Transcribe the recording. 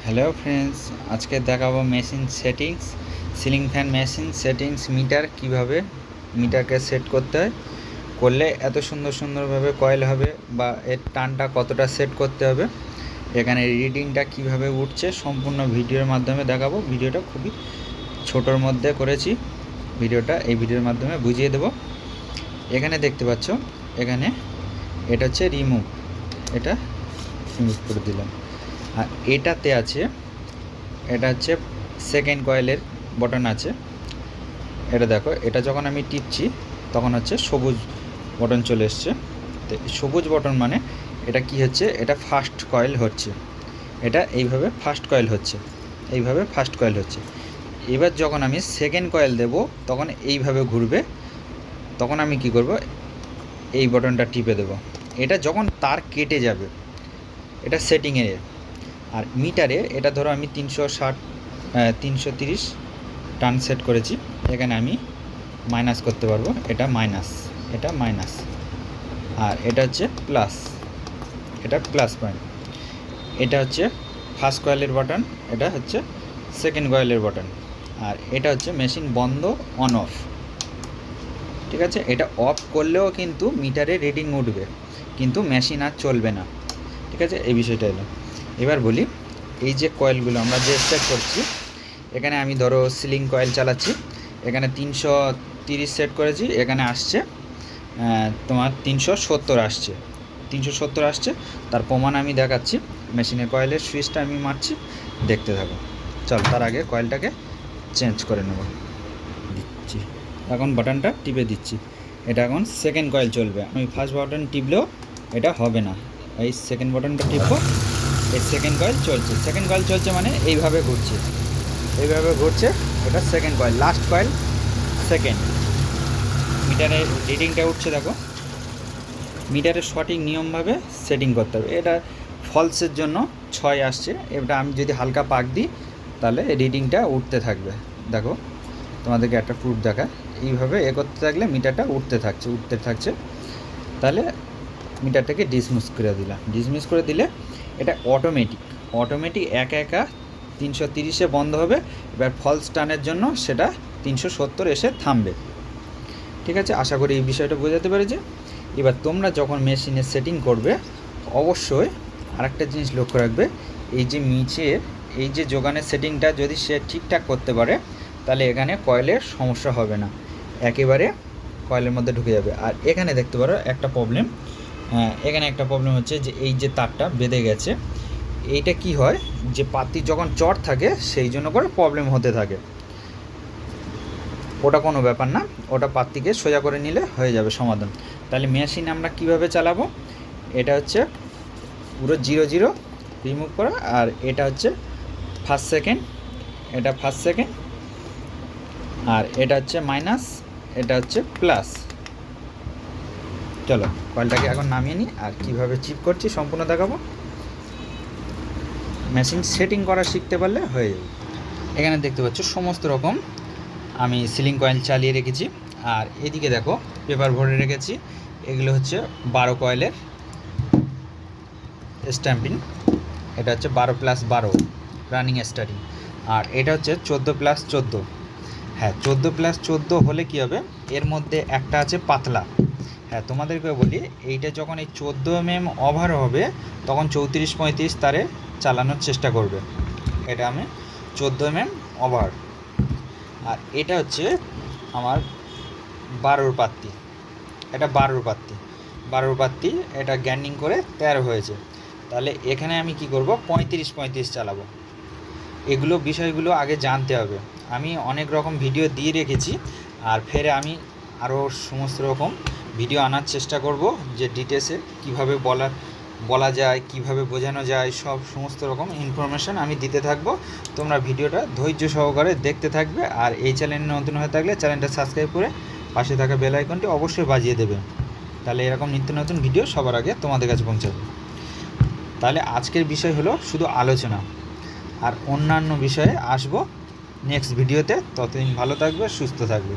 Hello friends, আজকে দেখাবো machine settings, ceiling fan machine settings meter কিভাবে মিটারকে সেট করতে হয়, করলে এত সুন্দরভাবে কয়েল হবে বা এর টানটা কতটা সেট করতে হবে, এখানে রিডিংটা কিভাবে উঠছে সম্পূর্ণ ভিডিওর মাধ্যমে দেখাবো। ভিডিওটা খুবই ছোটোর মধ্যে করেছি, এই ভিডিওর মাধ্যমে বুঝিয়ে দেব। এখানে দেখতে পাচ্ছ, এখানে এটা হচ্ছে রিমুভ, এটা রিমুভ করে দিলাম। আর এটাতে আছে, এটা হচ্ছে সেকেন্ড কয়েলের বটন আছে। এটা দেখো, এটা যখন আমি টিপছি তখন হচ্ছে সবুজ বটন চলে এসছে। তো সবুজ বটন মানে এটা কি হচ্ছে, এটা ফার্স্ট কয়েল হচ্ছে, এটা এইভাবে ফার্স্ট কয়েল হচ্ছে, এইভাবে ফার্স্ট কয়েল হচ্ছে। এবার যখন আমি সেকেন্ড কয়েল দেব তখন এইভাবে ঘুরবে, তখন আমি কি করব, এই বটনটা টিপে দেব। এটা যখন তার কেটে যাবে, এটা সেটিংয়ে। আর মিটারে এটা ধরো আমি 330 টার্ন সেট করেছি, এখানে আমি মাইনাস করতে পারবো, এটা মাইনাস, এটা মাইনাস, আর এটা হচ্ছে প্লাস, এটা প্লাস পয়েন্ট। এটা হচ্ছে ফার্স্ট কয়েলের বাটন, এটা হচ্ছে সেকেন্ড কয়েলের বাটন। আর এটা হচ্ছে মেশিন বন্ধ অন অফ, ঠিক আছে। এটা অফ করলেও কিন্তু মিটারে রিডিং উঠবে, কিন্তু মেশিন আর চলবে না, ঠিক আছে। এই বিষয়টা এলো। এবার বলি, এই যে কয়েলগুলো আমরা যে সেট করছি, এখানে আমি ধরো সিলিং কয়েল চালাচ্ছি, এখানে 330 সেট করেছি, এখানে আসছে তোমার 370 আসছে, 370 আসছে। তার প্রমাণ আমি দেখাচ্ছি। মেশিনের কয়েলের সুইচটা আমি মারছি, দেখতে থাকো। চল, তার আগে কয়েলটাকে চেঞ্জ করে নেব। দিচ্ছি, এখন বাটনটা টিপে দিচ্ছি, এটা এখন সেকেন্ড কয়েল চলবে। আমি ফার্স্ট বাটন টিপলেও এটা হবে না, এই সেকেন্ড বাটনটা টিপবো, এই সেকেন্ড কয়েল চলছে। সেকেন্ড কয়েল চলছে মানে এইভাবে ঘুরছে, এইভাবে ঘুরছে, এটা second coil, last coil second. মিটারের রিডিংটা উঠছে দেখো। মিটারের সঠিক নিয়মভাবে সেটিং করতে হবে। এটা ফলসের জন্য 6 আসছে, এটা আমি যদি হালকা পাক দিই তাহলে রিডিংটা উঠতে থাকবে। দেখো, তোমাদেরকে একটা প্রুফ দেখা, এইভাবে করতে থাকলে মিটারটা উঠতে থাকছে। তাহলে মিটারটাকে ডিসমিস করে দিলাম, ডিসমিস করে দিলে এটা অটোমেটিক একা 330-এ বন্ধ হবে। এবার ফলস টানের জন্য সেটা 370 এসে থামবে, ঠিক আছে। আশা করি এই বিষয়টা বোঝাতে পেরেছি। এবার তোমরা যখন মেশিনে সেটিং করবে, অবশ্যই আরেকটা জিনিস লক্ষ্য রাখবে, এই যে নিচের এই যে যোগানের সেটিংটা যদি সে ঠিকঠাক করতে পারে, তাহলে এখানে কয়েলের সমস্যা হবে না, একেবারে কয়েলের মধ্যে ঢুকে যাবে। আর এখানে দেখতে পারো একটা প্রবলেম, এখানে একটা প্রবলেম হচ্ছে যে এই যে তারটা বেঁধে গেছে, এইটা কি হয় যে পাতি যখন চট থাকে সেই জন্য করে প্রবলেম হতে থাকে। ওটা কোনো ব্যাপার না, ওটা পাতিকে সোজা করে নিলে হয়ে যাবে সমাধান। তাহলে মেশিন আমরা কিভাবে চালাবো, এটা হচ্ছে পুরো 0 রিমুভ করা, আর এটা হচ্ছে ফার্স্ট সেকেন্ড, এটা ফার্স্ট সেকেন্ড, আর এটা হচ্ছে মাইনাস, এটা হচ্ছে প্লাস। চলো কয়েলটাকে এখন নামিয়ে নিই, আর কীভাবে চিপ করছি সম্পূর্ণ দেখাবো। মেশিন সেটিং করা শিখতে পারলে হয়ে যাবে। এখানে দেখতে পাচ্ছ সমস্ত রকম আমি সিলিং কয়েল চালিয়ে রেখেছি, আর এদিকে দেখো পেপার ভরে রেখেছি। এগুলো হচ্ছে 12 কয়েলের স্ট্যাম্পিং, এটা হচ্ছে 12+12 রানিং স্টার্টিং, আর এটা হচ্ছে 14+14। হ্যাঁ, 14+14 হলে কী হবে, এর মধ্যে একটা আছে পাতলা। হ্যাঁ, তোমাদেরকে বলি, এইটা যখন এই 14 mm ওভার হবে তখন 34-35 তারে চালানোর চেষ্টা করবে। এটা আমি 14 mm ওভার। আর এটা হচ্ছে আমার 12 পাত্তি, এটা 12 পাত্তি, এটা গ্যান্ডিং করে 13 হয়েছে। তাহলে এখানে আমি কি করব, 35 চালাবো। এগুলো বিষয়গুলো আগে জানতে হবে। আমি অনেক রকম ভিডিও দিয়ে রেখেছি, আর ফেরে আমি আরও সমস্ত রকম ভিডিও আনার চেষ্টা করব, যে ডিটেলসে কীভাবে বলা যায়, কিভাবে বোঝানো যায়, সমস্ত রকম ইনফরমেশান আমি দিতে থাকবো। তোমরা ভিডিওটা ধৈর্য সহকারে দেখতে থাকবে। আর এই চ্যানেলে নতুন হয়ে থাকলে চ্যানেলটা সাবস্ক্রাইব করে পাশে থাকা বেল আইকনটি অবশ্যই বাজিয়ে দেবে, তাহলে এরকম নিত্য নতুন ভিডিও সবার আগে তোমাদের কাছে পৌঁছাবে। তাহলে আজকের বিষয় হলো শুধু আলোচনা, আর অন্যান্য বিষয়ে আসবো নেক্সট ভিডিওতে। ততদিন ভালো থাকবে, সুস্থ থাকবে।